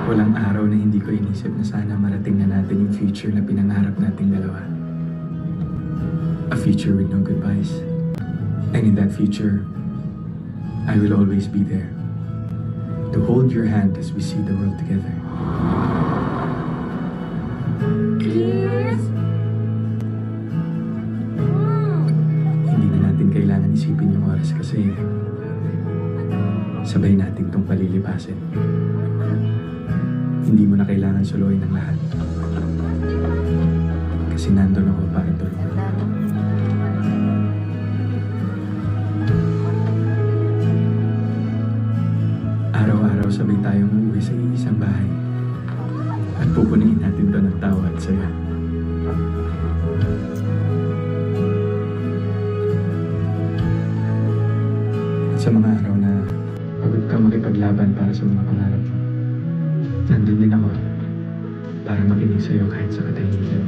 Walang araw na hindi ko inisip na sana marating na natin yung future na pinangarap nating dalawa. A future with no goodbyes. And in that future, I will always be there to hold your hand as we see the world together. Kiss? Hindi na natin kailangan isipin yung oras kasi sabay natin tong palilipasin. Hindi mo na kailangan suluin ng lahat. Kasi nandun ako para tulungan. Araw-araw sabay tayong uuwi sa isang bahay. At pupuniin natin to ng tawa at saya. At sa mga araw na pagod ka makipaglaban para sa mga pangarap mo, nandun din ako para makinig sa'yo kahit sa katahimikan.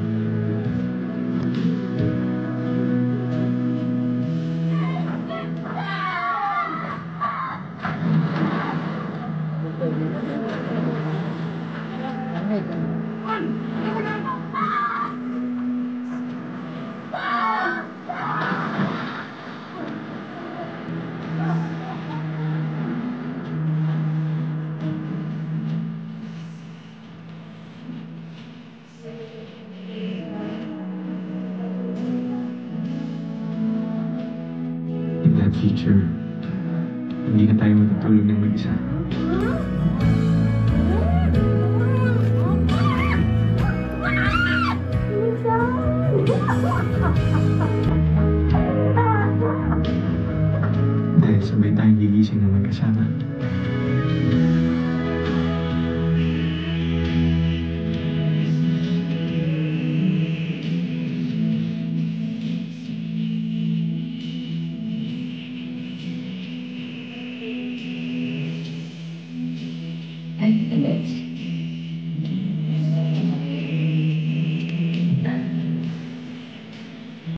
In that future, hindi na tayo matutulog ng mag-isa.